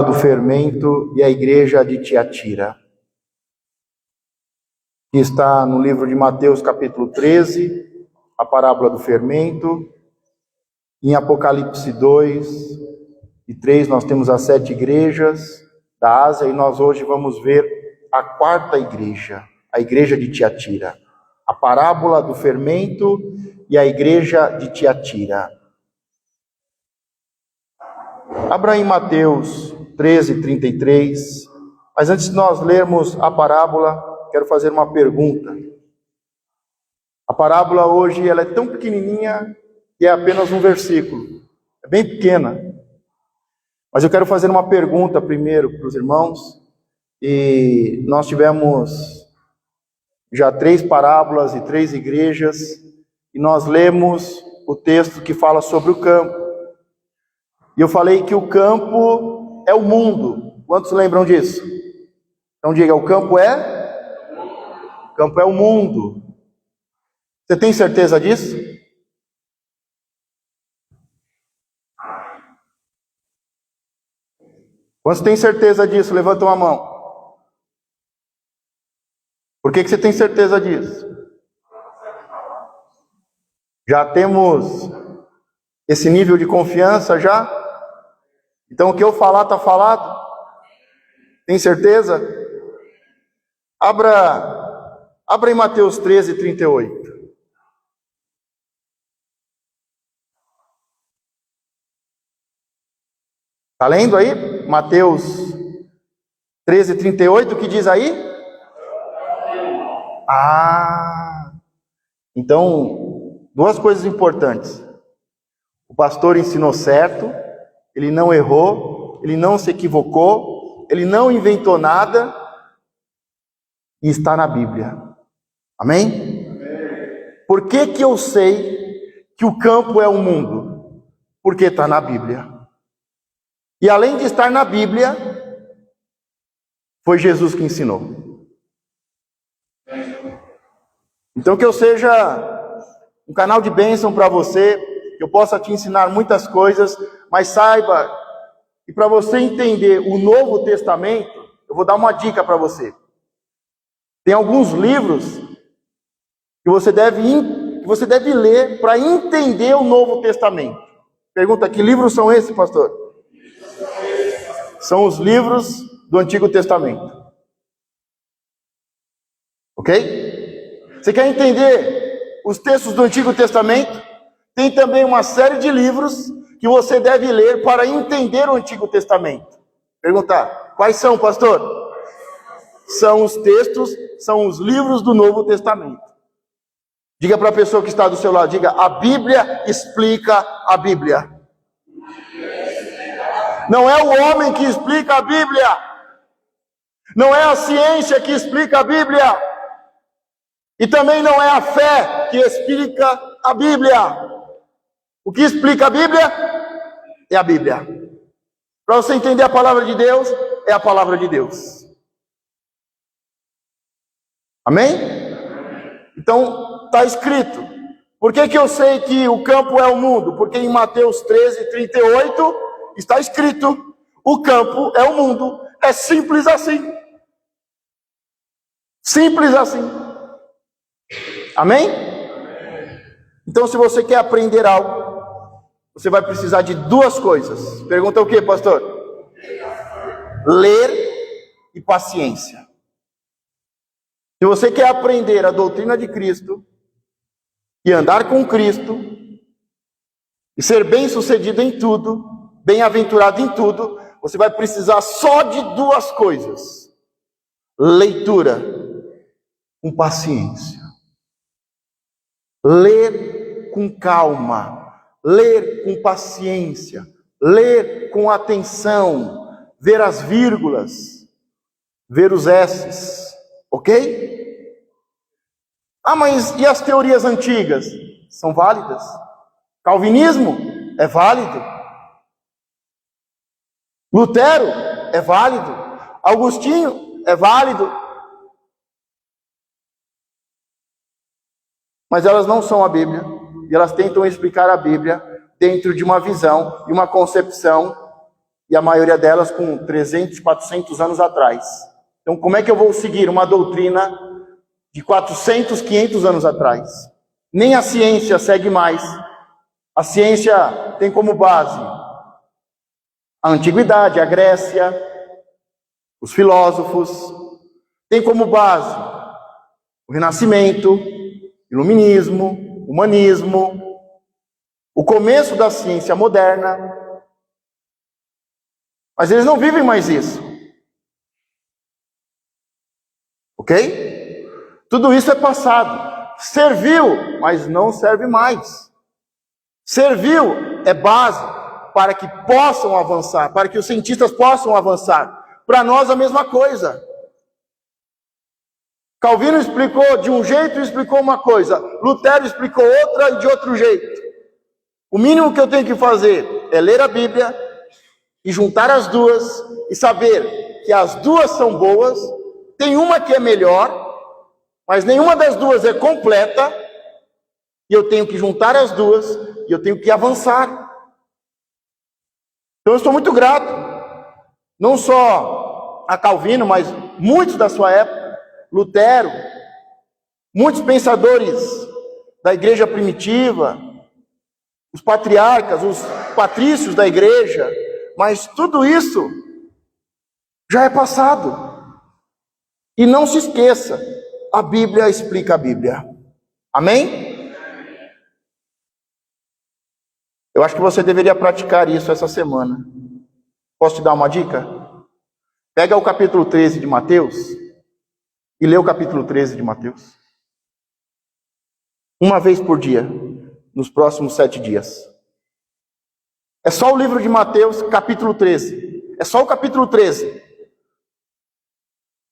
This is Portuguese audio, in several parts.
do fermento e a igreja de Tiatira, que está no livro de Mateus capítulo 13, a parábola do fermento. Em Apocalipse 2 e 3 nós temos as 7 igrejas da Ásia, e nós hoje vamos ver a quarta igreja, a igreja de Tiatira. A parábola do fermento e a igreja de Tiatira. Abra em Mateus 13, 33. Mas antes de nós lermos a parábola, quero fazer uma pergunta. A parábola hoje ela é tão pequenininha que é apenas um versículo. É bem pequena. Mas eu quero fazer uma pergunta primeiro para os irmãos. E nós tivemos já 3 parábolas e 3 igrejas. E nós lemos o texto que fala sobre o campo. E eu falei que o campo é o mundo. Quantos lembram disso? Então diga, o campo é? O campo é o mundo. Você tem certeza disso? Quantos têm certeza disso? Levanta uma mão. Por que você tem certeza disso? Já temos esse nível de confiança já? Então o que eu falar está falado? Tem certeza? Abra em Mateus 13, 38. Está lendo aí? Mateus 13, 38, o que diz aí? Então, 2 coisas importantes. O pastor ensinou certo, ele não errou, ele não se equivocou, ele não inventou nada, e está na Bíblia. Amém? Por que eu sei que o campo é o mundo? Porque está na Bíblia. E além de estar na Bíblia, foi Jesus que ensinou. Então que eu seja um canal de bênção para você, que eu possa te ensinar muitas coisas, mas saiba que para você entender o Novo Testamento, eu vou dar uma dica para você. Tem alguns livros que você deve ler para entender o Novo Testamento. Pergunta, que livros são esses, pastor? São os livros do Antigo Testamento. Ok? Você quer entender os textos do Antigo Testamento? Tem também uma série de livros que você deve ler para entender o Antigo Testamento. Perguntar, quais são, pastor? São os textos, são os livros do Novo Testamento. Diga para a pessoa que está do seu lado, diga, a Bíblia explica a Bíblia. Não é o homem que explica a Bíblia. Não é a ciência que explica a Bíblia. E também não é a fé que explica a Bíblia. O que explica a Bíblia é a Bíblia. Para você entender a palavra de Deus, é a palavra de Deus. Amém? Então, está escrito. Por que eu sei que o campo é o mundo? Porque em Mateus 13, 38, está escrito, o campo é o mundo. É simples assim. Simples assim. Amém? Então, se você quer aprender algo, você vai precisar de 2 coisas. Pergunta o que, pastor? Ler e paciência. Se você quer aprender a doutrina de Cristo, e andar com Cristo, e ser bem-sucedido em tudo, bem-aventurado em tudo, você vai precisar só de 2 coisas. Leitura com paciência. Ler com calma. Ler com paciência. Ler com atenção. Ver as vírgulas. Ver os S's. Ok? Mas e as teorias antigas? São válidas. Calvinismo é válido. Lutero é válido. Agostinho é válido. Mas elas não são a Bíblia. E elas tentam explicar a Bíblia dentro de uma visão e uma concepção e a maioria delas com 300, 400 anos atrás. Então, como é que eu vou seguir uma doutrina de 400, 500 anos atrás? Nem a ciência segue mais. A ciência tem como base a antiguidade, a Grécia, os filósofos, tem como base o Renascimento, Iluminismo, Humanismo, o começo da ciência moderna. Mas eles não vivem mais isso. Ok? Tudo isso é passado. Serviu, mas não serve mais. Serviu é base para que possam avançar, para que os cientistas possam avançar. Para nós a mesma coisa. Calvino explicou de um jeito e explicou uma coisa. Lutero explicou outra e de outro jeito. O mínimo que eu tenho que fazer é ler a Bíblia e juntar as duas e saber que as duas são boas. Tem uma que é melhor, mas nenhuma das duas é completa. E eu tenho que juntar as duas e eu tenho que avançar. Então eu estou muito grato, não só a Calvino, mas muitos da sua época, Lutero, muitos pensadores da igreja primitiva, os patriarcas, os patrícios da igreja, mas tudo isso já é passado. E não se esqueça, a Bíblia explica a Bíblia. Amém? Eu acho que você deveria praticar isso essa semana. Posso te dar uma dica? Pega o capítulo 13 de Mateus e lê o capítulo 13 de Mateus. Uma vez por dia, nos próximos 7 dias. É só o livro de Mateus, capítulo 13. É só o capítulo 13.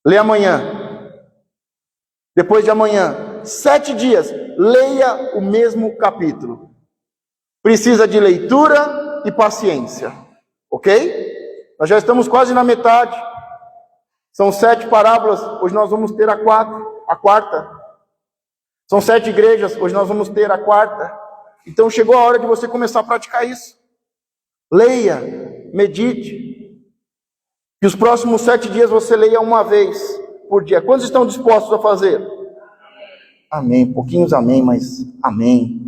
Lê amanhã. Depois de amanhã, 7 dias, leia o mesmo capítulo. Precisa de leitura e paciência, ok? Nós já estamos quase na metade. São 7 parábolas, hoje nós vamos ter a quarta. São 7 igrejas, hoje nós vamos ter a quarta. Então chegou a hora de você começar a praticar isso. Leia, medite. E os próximos 7 dias você leia uma vez por dia. Quantos estão dispostos a fazer? Amém, pouquinhos amém, mas amém.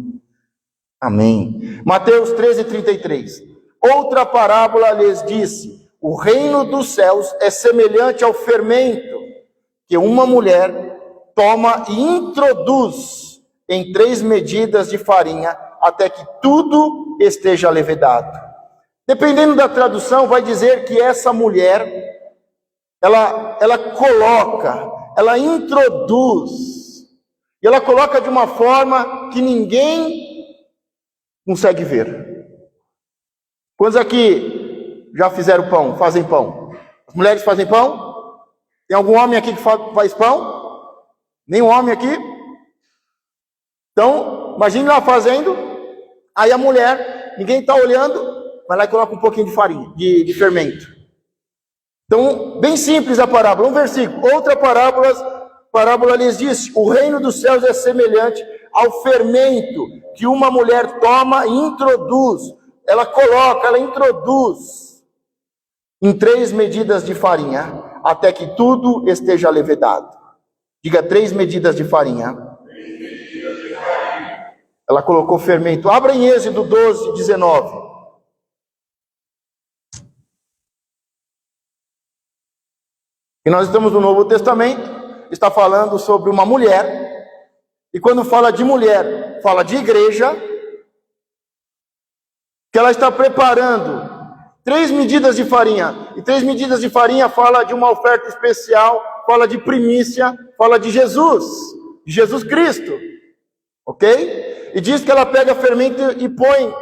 Amém. Mateus 13:33. Outra parábola lhes disse: o reino dos céus é semelhante ao fermento que uma mulher toma e introduz em 3 medidas de farinha até que tudo esteja levedado. Dependendo da tradução, vai dizer que essa mulher, ela coloca, ela introduz, e ela coloca de uma forma que ninguém consegue ver. Quantos aqui já fizeram pão, fazem pão? As mulheres fazem pão? Tem algum homem aqui que faz pão? Nenhum homem aqui? Então, imagine lá fazendo, aí a mulher, ninguém está olhando, vai lá e coloca um pouquinho de farinha, de fermento. Então, bem simples a parábola, um versículo. Outra parábola lhes diz: o reino dos céus é semelhante ao fermento que uma mulher toma e introduz. Ela coloca, ela introduz em 3 medidas de farinha, até que tudo esteja levedado. Diga 3 medidas de farinha. Ela colocou fermento. Abra em Êxodo 12:19. E nós estamos no Novo Testamento, está falando sobre uma mulher, e quando fala de mulher, fala de igreja, que ela está preparando 3 medidas de farinha, e 3 medidas de farinha fala de uma oferta especial, fala de primícia, fala de Jesus Cristo, ok? E diz que ela pega fermento e põe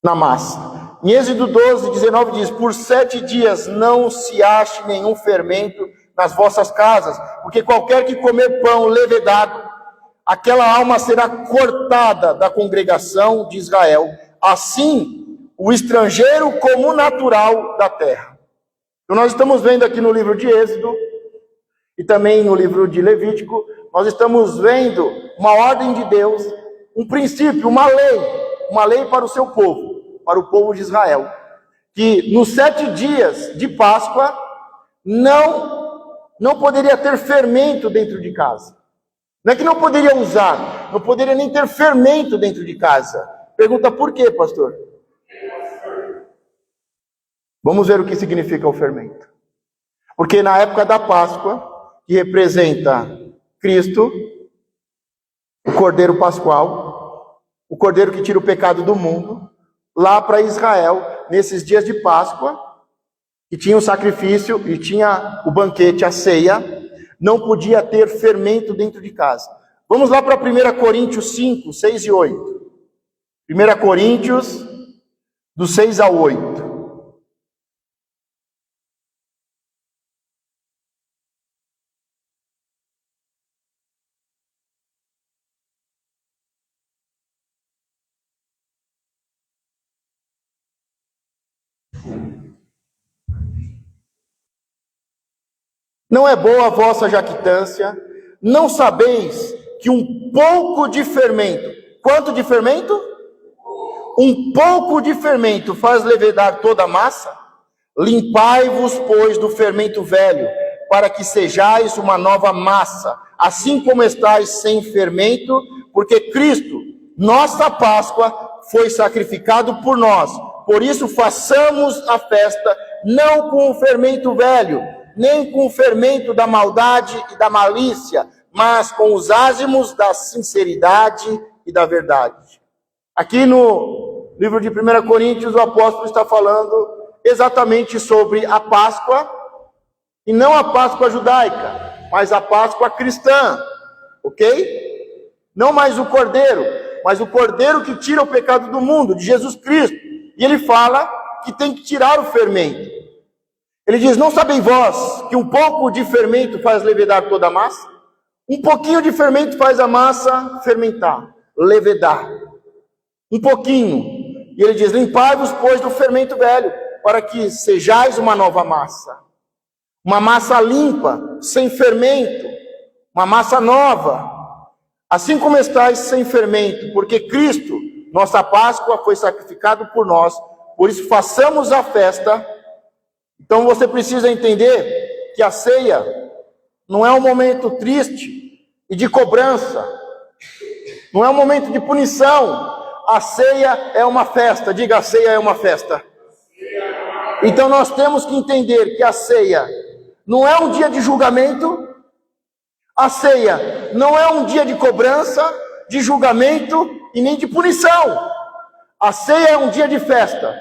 na massa. Em Êxodo 12:19 diz: por 7 dias não se ache nenhum fermento nas vossas casas, porque qualquer que comer pão levedado, aquela alma será cortada da congregação de Israel, assim o estrangeiro como o natural da terra. Então nós estamos vendo aqui no livro de Êxodo, e também no livro de Levítico, nós estamos vendo uma ordem de Deus, um princípio, uma lei para o seu povo. para o povo de Israel, que nos 7 dias de Páscoa não poderia ter fermento dentro de casa. Não é que não poderia usar, não poderia nem ter fermento dentro de casa. Pergunta por quê, pastor? Vamos ver o que significa o fermento. Porque na época da Páscoa, que representa Cristo, o Cordeiro Pascual, o Cordeiro que tira o pecado do mundo, lá para Israel, nesses dias de Páscoa, que tinha o sacrifício e tinha o banquete, a ceia, não podia ter fermento dentro de casa. Vamos lá para 1 Coríntios 5, 6 e 8. 1 Coríntios, do 6 ao 8. Não é boa a vossa jactância? Não sabeis que um pouco de fermento, quanto de fermento? Um pouco de fermento faz levedar toda a massa? Limpai-vos, pois, do fermento velho, para que sejais uma nova massa, assim como estáis sem fermento, porque Cristo, nossa Páscoa, foi sacrificado por nós. Por isso façamos a festa, não com o fermento velho, nem com o fermento da maldade e da malícia, mas com os ázimos da sinceridade e da verdade. Aqui no livro de 1 Coríntios, o apóstolo está falando exatamente sobre a Páscoa, e não a Páscoa judaica, mas a Páscoa cristã, ok? Não mais o Cordeiro, mas o Cordeiro que tira o pecado do mundo, de Jesus Cristo. E ele fala que tem que tirar o fermento. Ele diz, não sabem vós que um pouco de fermento faz levedar toda a massa? Um pouquinho de fermento faz a massa fermentar, levedar. Um pouquinho. E ele diz, limpai-vos, pois, do fermento velho, para que sejais uma nova massa. Uma massa limpa, sem fermento. Uma massa nova. Assim como estáis sem fermento, porque Cristo, nossa Páscoa, foi sacrificado por nós. Por isso façamos a festa. Então você precisa entender que a ceia não é um momento triste e de cobrança. Não é um momento de punição. A ceia é uma festa. Diga, a ceia é uma festa. Então nós temos que entender que a ceia não é um dia de julgamento. A ceia não é um dia de cobrança, de julgamento e nem de punição. A ceia é um dia de festa.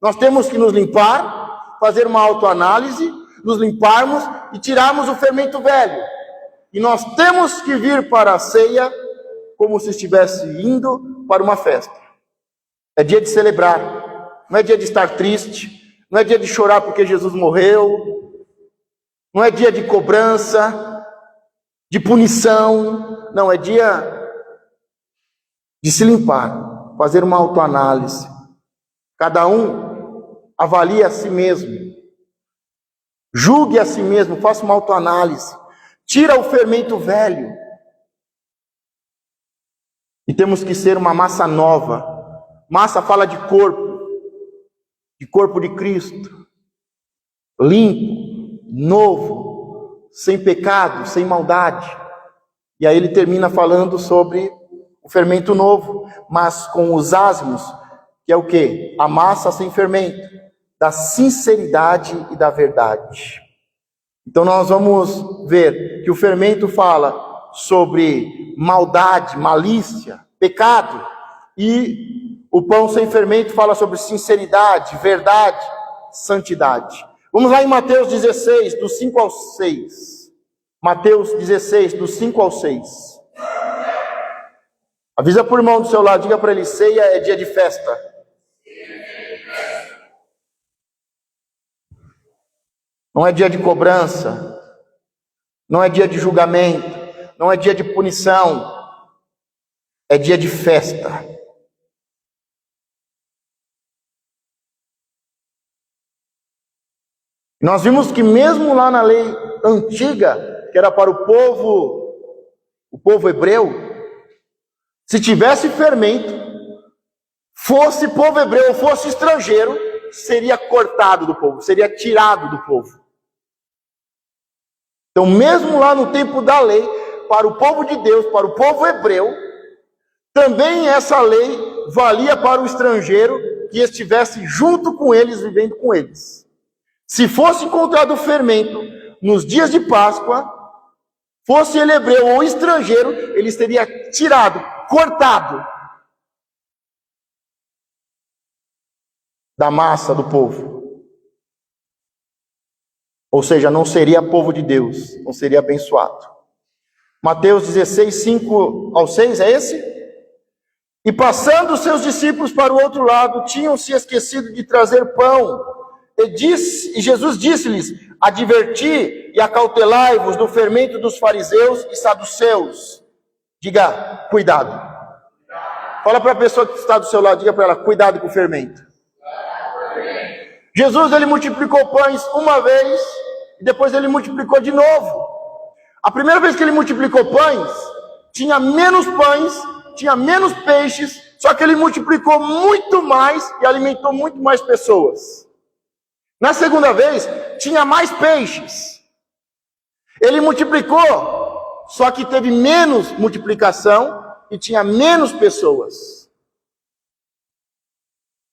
Nós temos que nos limpar, fazer uma autoanálise, nos limparmos e tirarmos o fermento velho. E nós temos que vir para a ceia como se estivesse indo para uma festa. É dia de celebrar, não é dia de estar triste, não é dia de chorar porque Jesus morreu, não é dia de cobrança, de punição, não, é dia de se limpar, fazer uma autoanálise. Cada um avalie a si mesmo, julgue a si mesmo, faça uma autoanálise, tira o fermento velho. E temos que ser uma massa nova. Massa fala de corpo de Cristo, limpo, novo, sem pecado, sem maldade. E aí ele termina falando sobre o fermento novo, mas com os ázimos, que é o quê? A massa sem fermento, da sinceridade e da verdade. Então nós vamos ver que o fermento fala sobre maldade, malícia, pecado, e o pão sem fermento fala sobre sinceridade, verdade, santidade. Vamos lá em Mateus 16, do 5 ao 6. Mateus 16, do 5 ao 6. Avisa para o irmão do seu lado, diga para ele, ceia é dia de festa. Não é dia de cobrança, não é dia de julgamento, não é dia de punição, é dia de festa. Nós vimos que mesmo lá na lei antiga, que era para o povo hebreu, se tivesse fermento, fosse povo hebreu ou fosse estrangeiro, seria cortado do povo, seria tirado do povo. Então, mesmo lá no tempo da lei, para o povo de Deus, para o povo hebreu, também essa lei valia para o estrangeiro que estivesse junto com eles, vivendo com eles. Se fosse encontrado fermento nos dias de Páscoa, fosse ele hebreu ou estrangeiro, ele seria tirado, cortado da massa do povo. Ou seja, não seria povo de Deus, não seria abençoado. Mateus 16, 5 ao 6, é esse? E passando os seus discípulos para o outro lado, tinham se esquecido de trazer pão. E Jesus disse-lhes: adverti e acautelai-vos do fermento dos fariseus e saduceus. Diga, cuidado. Fala para a pessoa que está do seu lado, diga para ela, cuidado com o fermento. Jesus, ele multiplicou pães uma vez, e depois ele multiplicou de novo. A primeira vez que ele multiplicou pães, tinha menos pães, tinha menos peixes, só que ele multiplicou muito mais e alimentou muito mais pessoas. Na segunda vez, tinha mais peixes. Ele multiplicou, só que teve menos multiplicação e tinha menos pessoas.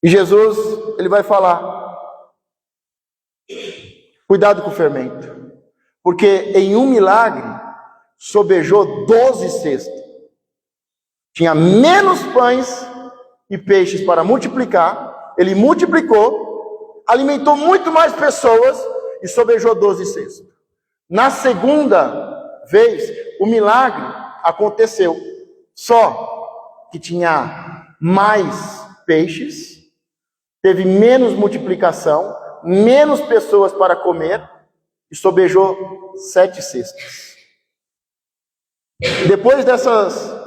E Jesus, ele vai falar, cuidado com o fermento, porque em um milagre, sobejou 12 cestos. Tinha menos pães e peixes para multiplicar, ele multiplicou, alimentou muito mais pessoas e sobejou 12 cestos. Na segunda vez, o milagre aconteceu, só que tinha mais peixes, teve menos multiplicação, menos pessoas para comer e sobejou 7 cestos. Depois dessas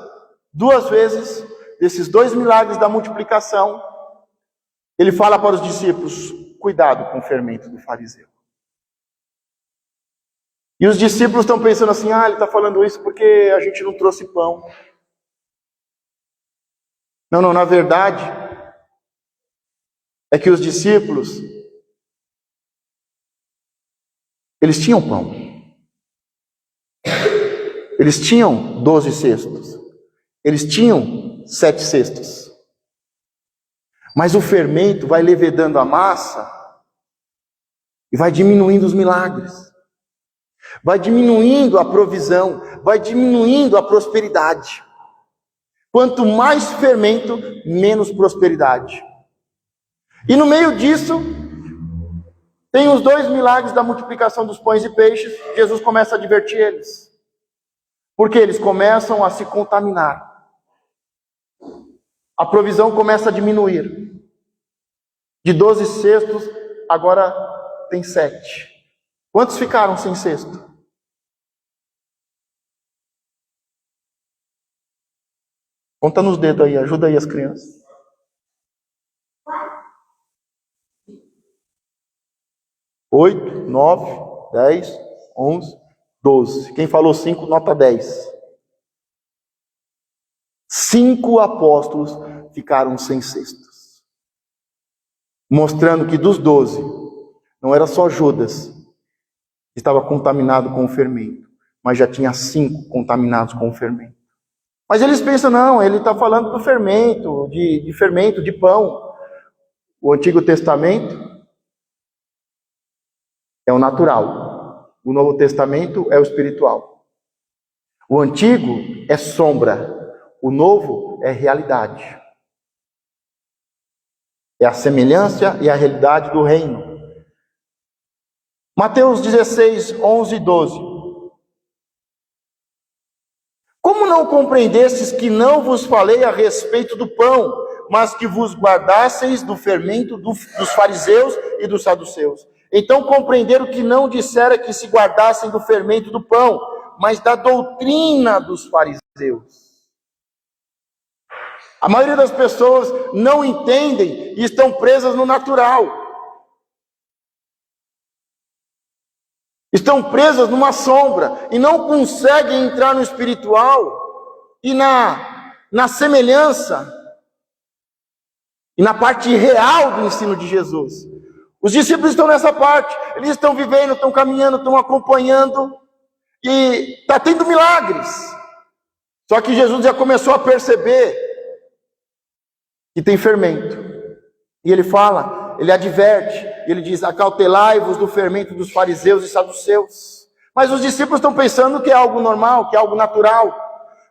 duas vezes, desses 2 milagres da multiplicação, ele fala para os discípulos, cuidado com o fermento do fariseu. E os discípulos estão pensando assim, ele está falando isso porque a gente não trouxe pão. Não, na verdade, é que os discípulos, eles tinham pão. Eles tinham 12 cestos. Eles tinham 7 cestos. Mas o fermento vai levedando a massa e vai diminuindo os milagres. Vai diminuindo a provisão, vai diminuindo a prosperidade. Quanto mais fermento, menos prosperidade. E no meio disso, tem os 2 milagres da multiplicação dos pães e peixes. Jesus começa a advertir eles. Porque eles começam a se contaminar. A provisão começa a diminuir. De 12 cestos, agora tem 7. Quantos ficaram sem cesto? Conta nos dedos aí, ajuda aí as crianças. 8, 9, 10, 11, 12. Quem falou 5, nota 10. 5 apóstolos ficaram sem cestos. Mostrando que dos 12, não era só Judas que estava contaminado com o fermento, mas já tinha 5 contaminados com o fermento. Mas eles pensam, não, ele está falando do fermento, de fermento, de pão. O Antigo Testamento é o natural. O Novo Testamento é o espiritual. O Antigo é sombra. O Novo é realidade. É a semelhança e a realidade do reino. Mateus 16, 11 e 12. Como não compreendestes que não vos falei a respeito do pão, mas que vos guardasseis do fermento dos fariseus e dos saduceus? Então compreenderam que não dissera que se guardassem do fermento do pão, mas da doutrina dos fariseus. A maioria das pessoas não entendem e estão presas no natural. Estão presas numa sombra e não conseguem entrar no espiritual e na semelhança e na parte real do ensino de Jesus. Os discípulos estão nessa parte, eles estão vivendo, estão caminhando, estão acompanhando, e está tendo milagres. Só que Jesus já começou a perceber que tem fermento. E ele fala, ele adverte, ele diz: acautelai-vos do fermento dos fariseus e saduceus. Mas os discípulos estão pensando que é algo normal, que é algo natural.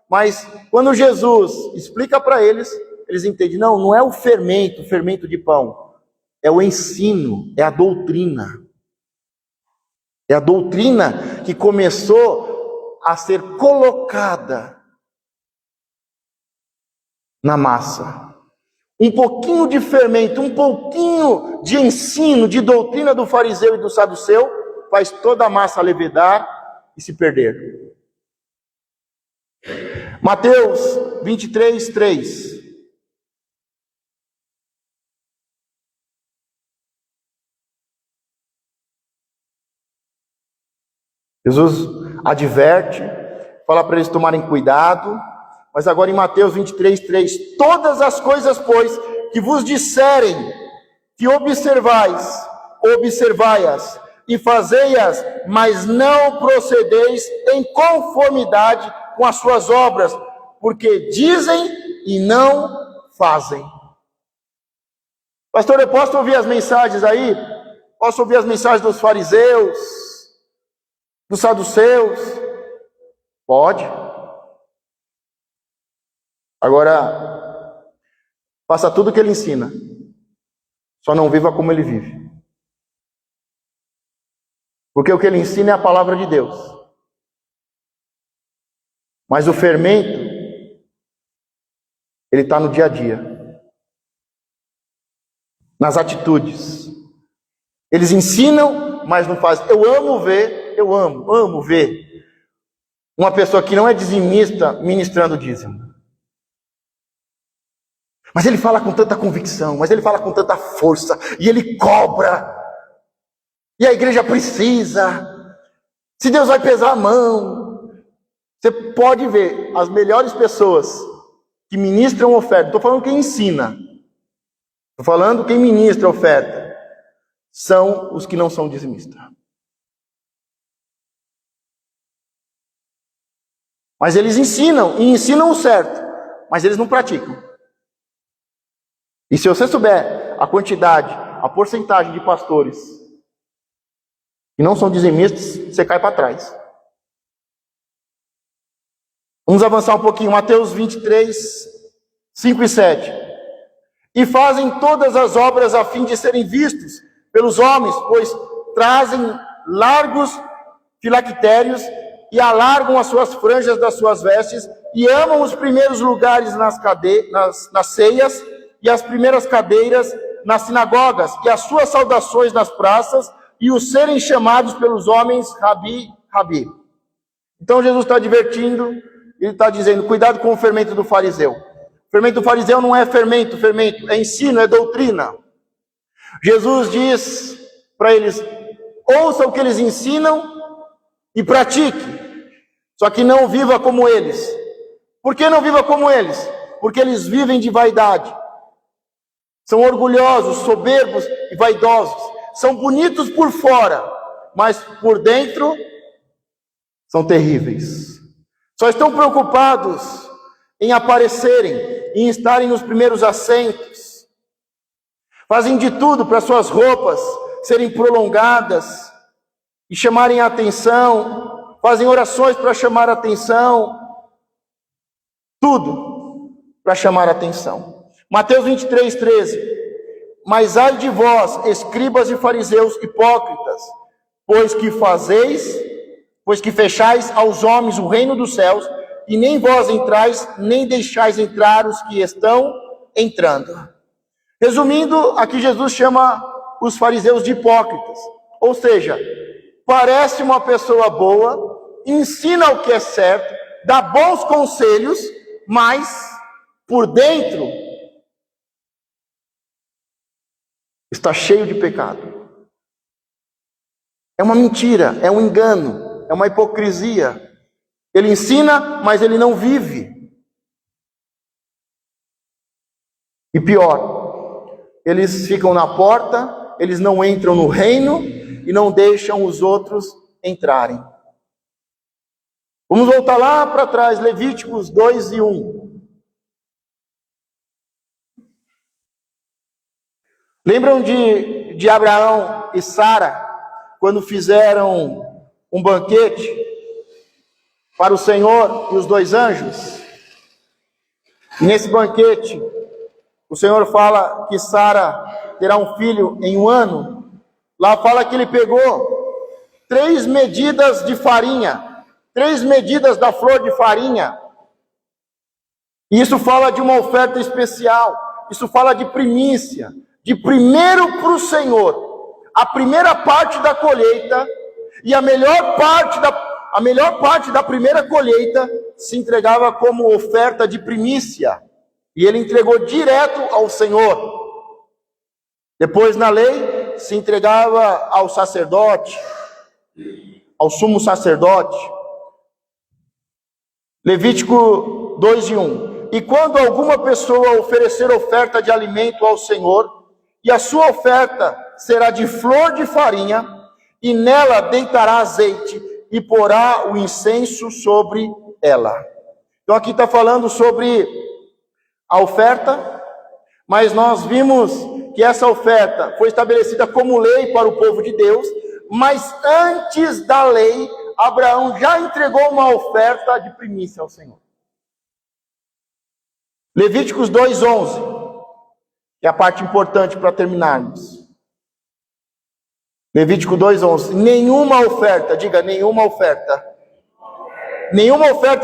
Mas quando Jesus explica para eles, eles entendem: não, não é o fermento de pão. É o ensino, é a doutrina. É a doutrina que começou a ser colocada na massa. Um pouquinho de fermento, um pouquinho de ensino, de doutrina do fariseu e do saduceu, faz toda a massa levedar e se perder. Mateus 23, 3. Jesus adverte, fala para eles tomarem cuidado, mas agora em Mateus 23, 3, todas as coisas, pois, que vos disserem, que observai-as e fazei-as, mas não procedeis em conformidade com as suas obras, porque dizem e não fazem. Pastor, eu posso ouvir as mensagens aí? Posso ouvir as mensagens dos fariseus, dos saduceus? Pode. Agora, faça tudo o que ele ensina, só não viva como ele vive. Porque o que ele ensina é a palavra de Deus. Mas o fermento, ele está no dia a dia, nas atitudes. Eles ensinam, mas não fazem. Eu amo ver uma pessoa que não é dizimista ministrando dízimo. Mas ele fala com tanta convicção, mas ele fala com tanta força, e ele cobra, e a igreja precisa, se Deus vai pesar a mão. Você pode ver, as melhores pessoas que ministram oferta, estou falando quem ensina, estou falando quem ministra oferta, são os que não são dizimistas. Mas eles ensinam, e ensinam o certo, mas eles não praticam. E se você souber a quantidade, a porcentagem de pastores que não são dizimistas, você cai para trás. Vamos avançar um pouquinho, Mateus 23, 5 e 7. E fazem todas as obras a fim de serem vistos pelos homens, pois trazem largos filactérios e alargam as suas franjas das suas vestes, e amam os primeiros lugares nas ceias, e as primeiras cadeiras nas sinagogas, e as suas saudações nas praças, e os serem chamados pelos homens Rabi, Rabi. Então Jesus está advertindo, ele está dizendo: cuidado com o fermento do fariseu. O fermento do fariseu não é fermento é ensino, é doutrina. Jesus diz para eles: ouça o que eles ensinam e pratique, só que não viva como eles. Por que não viva como eles? Porque eles vivem de vaidade. São orgulhosos, soberbos e vaidosos. São bonitos por fora, mas por dentro são terríveis. Só estão preocupados em aparecerem, em estarem nos primeiros assentos. Fazem de tudo para suas roupas serem prolongadas e chamarem a atenção. Fazem orações para chamar a atenção. Tudo para chamar a atenção. Mateus 23, 13. Mas ai de vós, escribas e fariseus hipócritas, pois que fechais aos homens o reino dos céus, e nem vós entrais, nem deixais entrar os que estão entrando. Resumindo, aqui Jesus chama os fariseus de hipócritas. Ou seja, parece uma pessoa boa, ensina o que é certo, dá bons conselhos, mas por dentro está cheio de pecado. É uma mentira, é um engano, é uma hipocrisia. Ele ensina, mas ele não vive. E pior, eles ficam na porta, eles não entram no reino e não deixam os outros entrarem. Vamos voltar lá para trás, Levíticos 2:1. Lembram de Abraão e Sara, quando fizeram um banquete para o Senhor e os 2 anjos? E nesse banquete, o Senhor fala que Sara terá um filho em 1 ano. Lá fala que ele pegou 3 medidas de farinha, 3 medidas da flor de farinha. E isso fala de uma oferta especial, isso fala de primícia, de primeiro para o Senhor, a primeira parte da colheita, e a melhor parte da primeira colheita se entregava como oferta de primícia, e ele entregou direto ao Senhor. Depois, na lei, se entregava ao sacerdote, ao sumo sacerdote. Levítico 2:1. E quando alguma pessoa oferecer oferta de alimento ao Senhor, e a sua oferta será de flor de farinha, e nela deitará azeite, e porá o incenso sobre ela. Então aqui está falando sobre a oferta, mas nós vimos que essa oferta foi estabelecida como lei para o povo de Deus, mas antes da lei, Abraão já entregou uma oferta de primícia ao Senhor. Levíticos 2:11, é a parte importante para terminarmos. Levítico 2:11, nenhuma oferta, diga nenhuma oferta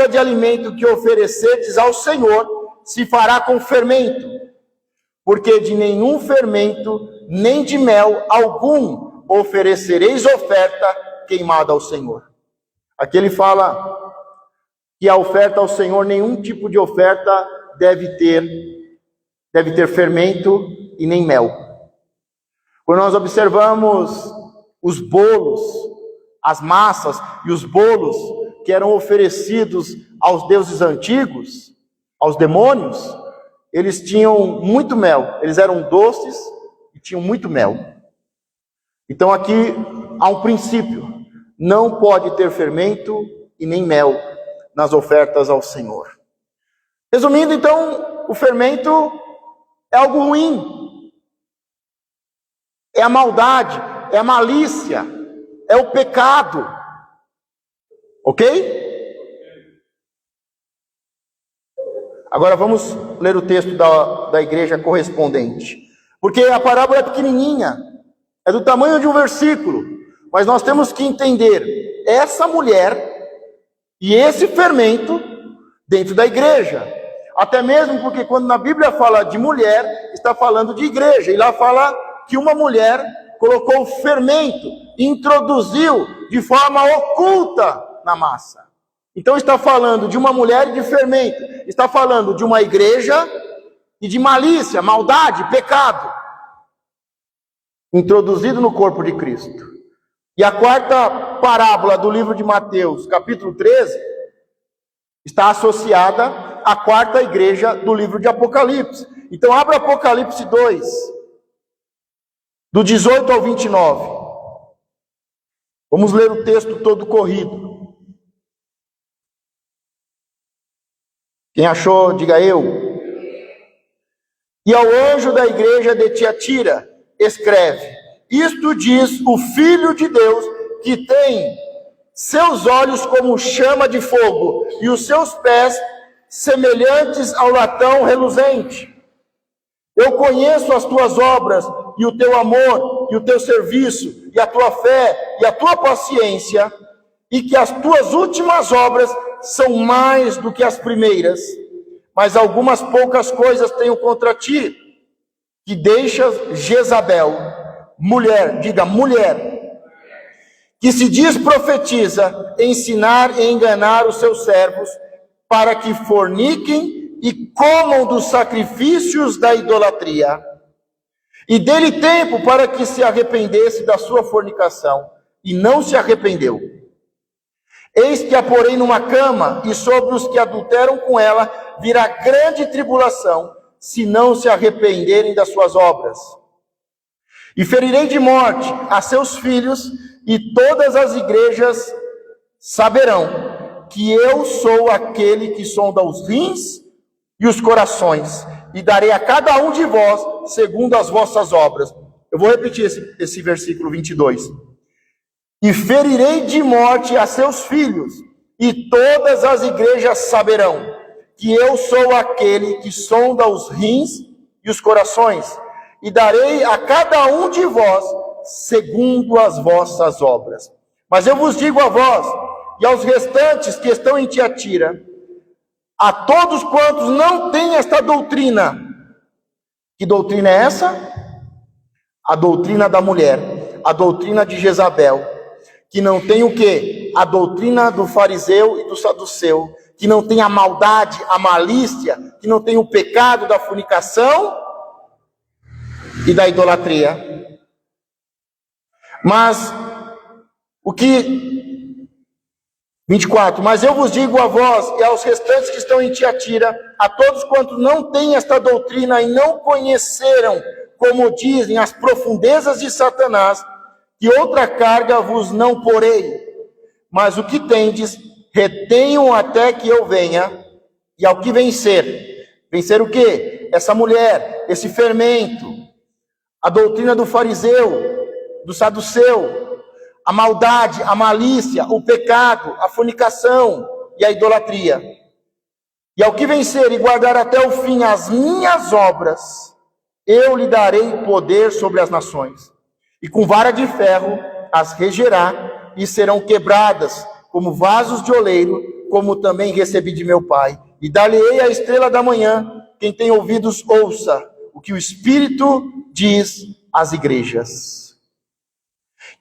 de alimento que oferecedes ao Senhor se fará com fermento, porque de nenhum fermento, nem de mel algum oferecereis oferta queimada ao Senhor. Aqui ele fala que a oferta ao Senhor, nenhum tipo de oferta deve ter fermento e nem mel. Quando nós observamos os bolos, as massas e os bolos que eram oferecidos aos deuses antigos, aos demônios, eles tinham muito mel, eles eram doces e tinham muito mel. Então aqui há um princípio, não pode ter fermento e nem mel nas ofertas ao Senhor. Resumindo, então, o fermento é algo ruim, é a maldade, é a malícia, é o pecado, ok? Agora vamos ler o texto da igreja correspondente, porque a parábola é pequenininha, é do tamanho de um versículo, mas nós temos que entender essa mulher e esse fermento dentro da igreja. Até mesmo porque quando na Bíblia fala de mulher, está falando de igreja. E lá fala que uma mulher colocou fermento, introduziu de forma oculta na massa. Então está falando de uma mulher e de fermento. Está falando de uma igreja e de malícia, maldade, pecado, introduzido no corpo de Cristo. E a quarta parábola do livro de Mateus, capítulo 13, está associada à quarta igreja do livro de Apocalipse. Então abra Apocalipse 2, do 18 ao 29. Vamos ler o texto todo corrido. Quem achou, diga eu. E ao anjo da igreja de Tiatira, escreve: isto diz o Filho de Deus, que tem seus olhos como chama de fogo, e os seus pés semelhantes ao latão reluzente. Eu conheço as tuas obras, e o teu amor, e o teu serviço, e a tua fé, e a tua paciência, e que as tuas últimas obras são mais do que as primeiras. Mas algumas poucas coisas tenho contra ti, que deixas Jezabel, mulher, diga mulher, que se diz profetiza, ensinar e enganar os seus servos, para que forniquem e comam dos sacrifícios da idolatria. E dê-lhe tempo para que se arrependesse da sua fornicação, e não se arrependeu. Eis que a porei numa cama, e sobre os que adulteram com ela virá grande tribulação, se não se arrependerem das suas obras. E ferirei de morte a seus filhos, e todas as igrejas saberão que eu sou aquele que sonda os rins e os corações, e darei a cada um de vós segundo as vossas obras. Eu vou repetir esse versículo 22. E ferirei de morte a seus filhos, e todas as igrejas saberão que eu sou aquele que sonda os rins e os corações, e darei a cada um de vós segundo as vossas obras. Mas eu vos digo a vós e aos restantes que estão em Tiatira, a todos quantos não têm esta doutrina. Que doutrina é essa? A doutrina da mulher, a doutrina de Jezabel, que não tem o quê? A doutrina do fariseu e do saduceu, que não tem a maldade, a malícia, que não tem o pecado da fornicação e da idolatria. Mas o que 24, mas eu vos digo a vós e aos restantes que estão em Tiatira, a todos quantos não têm esta doutrina e não conheceram, como dizem, as profundezas de Satanás, que outra carga vos não porei, mas o que tendes, retenham até que eu venha, e ao que vencer. Vencer o quê? Essa mulher, esse fermento, a doutrina do fariseu, do saduceu, a maldade, a malícia, o pecado, a fornicação e a idolatria. E ao que vencer e guardar até o fim as minhas obras, eu lhe darei poder sobre as nações. E com vara de ferro as regerá, e serão quebradas como vasos de oleiro, como também recebi de meu Pai. E dar-lhe-ei a estrela da manhã. Quem tem ouvidos, ouça o que o Espírito diz às igrejas.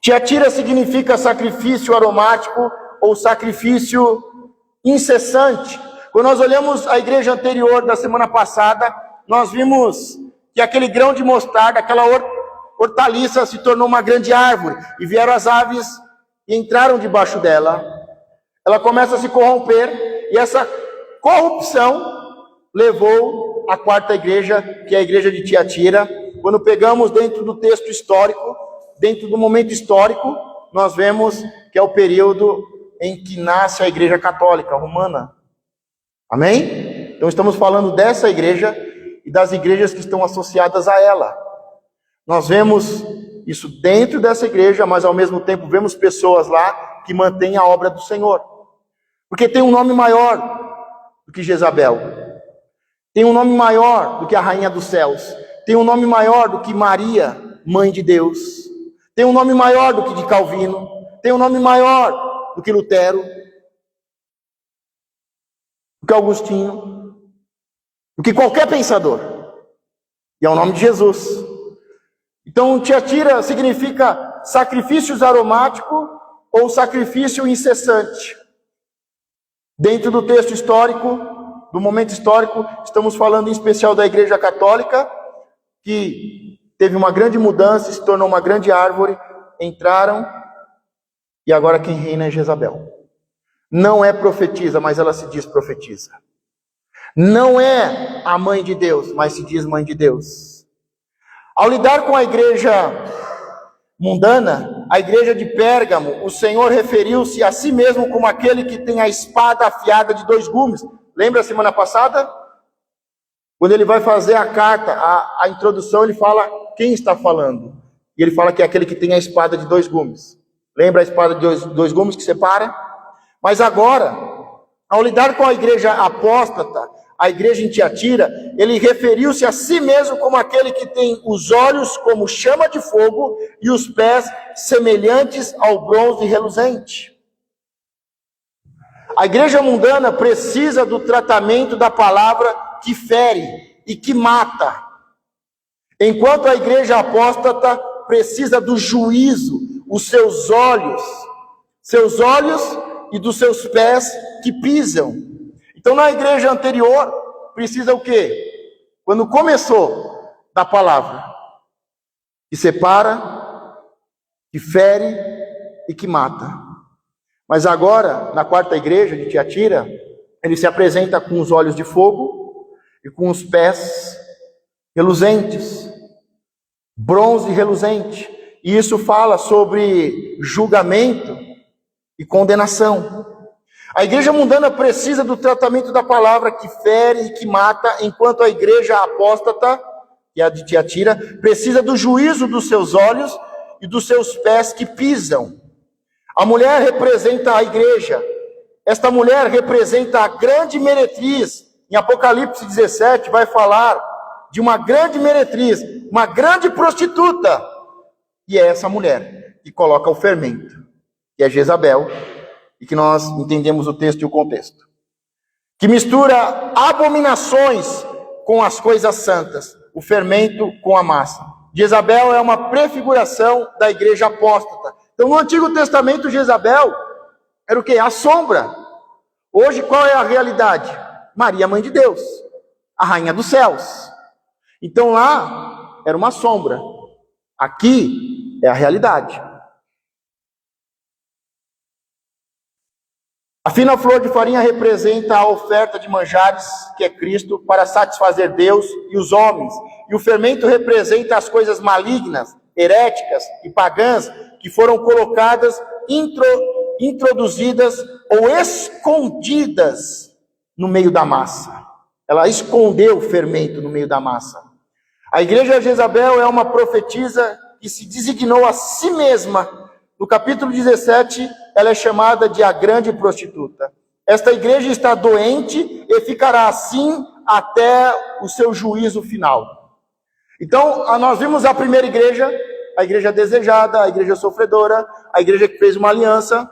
Tiatira significa sacrifício aromático ou sacrifício incessante. Quando nós olhamos a igreja anterior da semana passada, nós vimos que aquele grão de mostarda, aquela hortaliça se tornou uma grande árvore, e vieram as aves e entraram debaixo dela. Ela começa a se corromper, e essa corrupção levou a quarta igreja, que é a igreja de Tiatira. Quando pegamos dentro do texto histórico, dentro do momento histórico, nós vemos que é o período em que nasce a igreja católica romana. Amém? Então estamos falando dessa igreja e das igrejas que estão associadas a ela. Nós vemos isso dentro dessa igreja, mas ao mesmo tempo vemos pessoas lá que mantêm a obra do Senhor. Porque tem um nome maior do que Jezabel. Tem um nome maior do que a rainha dos céus. Tem um nome maior do que Maria, mãe de Deus. Tem um nome maior do que de Calvino. Tem um nome maior do que Lutero, do que Agostinho, do que qualquer pensador. E é o nome de Jesus. Então, Tiatira significa sacrifícios aromático ou sacrifício incessante. Dentro do texto histórico, do momento histórico, estamos falando em especial da Igreja Católica, que teve uma grande mudança, se tornou uma grande árvore, entraram, e agora quem reina é Jezabel. Não é profetisa, mas ela se diz profetisa. Não é a mãe de Deus, mas se diz mãe de Deus. Ao lidar com a igreja mundana, a igreja de Pérgamo, o Senhor referiu-se a si mesmo como aquele que tem a espada afiada de 2 gumes. Lembra a semana passada? Quando ele vai fazer a carta, a introdução, ele fala quem está falando. E ele fala que é aquele que tem a espada de 2 gumes. Lembra a espada de dois gumes que separa? Mas agora, ao lidar com a igreja apóstata, a igreja em Tiatira, ele referiu-se a si mesmo como aquele que tem os olhos como chama de fogo e os pés semelhantes ao bronze reluzente. A igreja mundana precisa do tratamento da palavra que fere e que mata, enquanto a igreja apóstata precisa do juízo, os seus olhos e dos seus pés que pisam. Então, na igreja anterior, precisa o quê? Quando começou, da palavra, que separa, que fere e que mata. Mas agora, na quarta igreja de Tiatira, ele se apresenta com os olhos de fogo e com os pés reluzentes, bronze reluzente. E isso fala sobre julgamento e condenação. A igreja mundana precisa do tratamento da palavra que fere e que mata, enquanto a igreja apóstata, que é a de Tiatira, precisa do juízo dos seus olhos e dos seus pés que pisam. A mulher representa a igreja. Esta mulher representa a grande meretriz. Em Apocalipse 17 vai falar de uma grande meretriz, uma grande prostituta. E é essa mulher que coloca o fermento, que é Jezabel, e que nós entendemos o texto e o contexto, que mistura abominações com as coisas santas, o fermento com a massa. Jezabel é uma prefiguração da igreja apóstata. Então, no Antigo Testamento, Jezabel era o quê? A sombra. Hoje, qual é a realidade? Maria, mãe de Deus, a rainha dos céus. Então, lá era uma sombra. Aqui é a realidade. A fina flor de farinha representa a oferta de manjares, que é Cristo, para satisfazer Deus e os homens. E o fermento representa as coisas malignas, heréticas e pagãs que foram colocadas, introduzidas ou escondidas no meio da massa. Ela escondeu o fermento no meio da massa. A igreja de Jezabel é uma profetisa que se designou a si mesma. No capítulo 17, ela é chamada de a grande prostituta. Esta igreja está doente e ficará assim até o seu juízo final. Então, nós vimos a primeira igreja, a igreja desejada, a igreja sofredora, a igreja que fez uma aliança,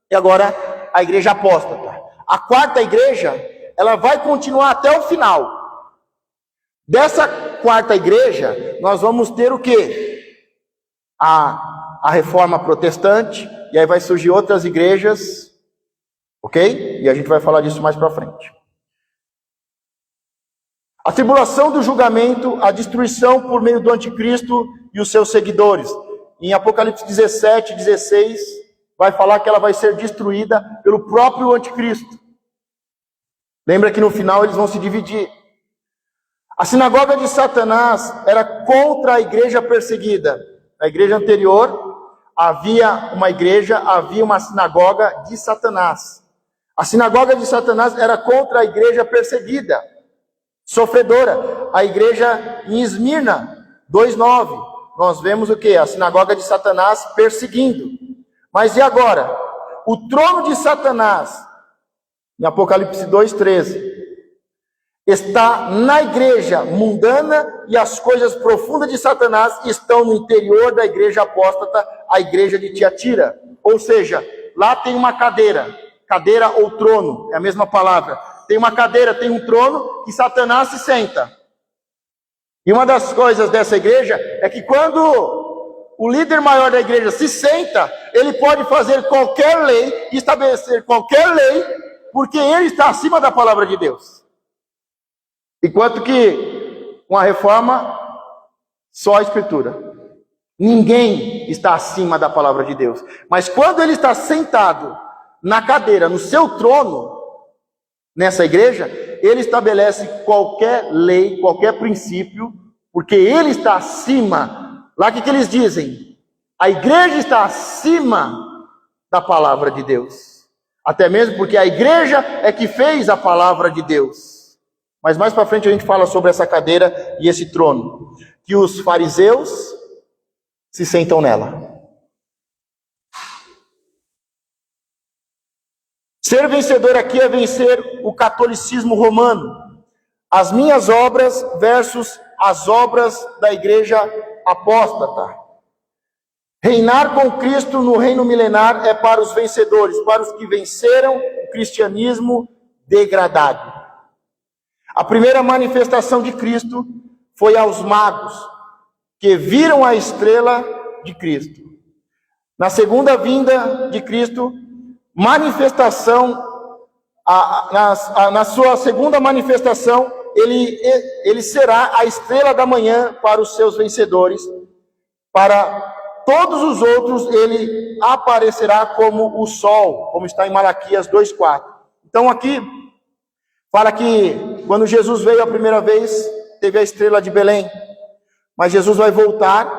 e agora a igreja apóstata. A quarta igreja, ela vai continuar até o final. Dessa quarta igreja, nós vamos ter o quê? A reforma protestante, e aí vai surgir outras igrejas, ok? E a gente vai falar disso mais para frente. A tribulação do julgamento, a destruição por meio do anticristo e os seus seguidores. Em Apocalipse 17, 16, vai falar que ela vai ser destruída pelo próprio anticristo. Lembra que no final eles vão se dividir. A sinagoga de Satanás era contra a igreja perseguida. Na igreja anterior, havia uma sinagoga de Satanás. A sinagoga de Satanás era contra a igreja perseguida, sofredora. A igreja em Esmirna, 2:9, nós vemos o que? A sinagoga de Satanás perseguindo. Mas e agora? O trono de Satanás, em Apocalipse 2:13, está na igreja mundana, e as coisas profundas de Satanás estão no interior da igreja apóstata, a igreja de Tiatira. Ou seja, lá tem uma cadeira ou trono, é a mesma palavra. Tem uma cadeira, tem um trono que Satanás se senta. E uma das coisas dessa igreja é que quando o líder maior da igreja se senta, ele pode fazer qualquer lei, estabelecer qualquer lei, porque ele está acima da palavra de Deus. Enquanto que, com a reforma, só a Escritura. Ninguém está acima da palavra de Deus. Mas quando ele está sentado na cadeira, no seu trono, nessa igreja, ele estabelece qualquer lei, qualquer princípio, porque ele está acima. Lá o que eles dizem? A igreja está acima da palavra de Deus. Até mesmo porque a igreja é que fez a palavra de Deus. Mas mais para frente a gente fala sobre essa cadeira e esse trono, que os fariseus se sentam nela. Ser vencedor aqui é vencer o catolicismo romano. As minhas obras versus as obras da igreja apóstata. Reinar com Cristo no reino milenar é para os vencedores, para os que venceram o cristianismo degradado. A primeira manifestação de Cristo foi aos magos, que viram a estrela de Cristo. Na segunda vinda de Cristo, na sua segunda manifestação, ele será a estrela da manhã para os seus vencedores. Para todos os outros, ele aparecerá como o sol, como está em Malaquias 2:4. Então aqui fala que quando Jesus veio a primeira vez, teve a estrela de Belém. Mas Jesus vai voltar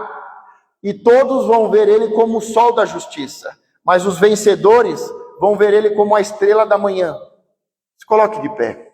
e todos vão ver ele como o sol da justiça. Mas os vencedores vão ver ele como a estrela da manhã. Se coloque de pé.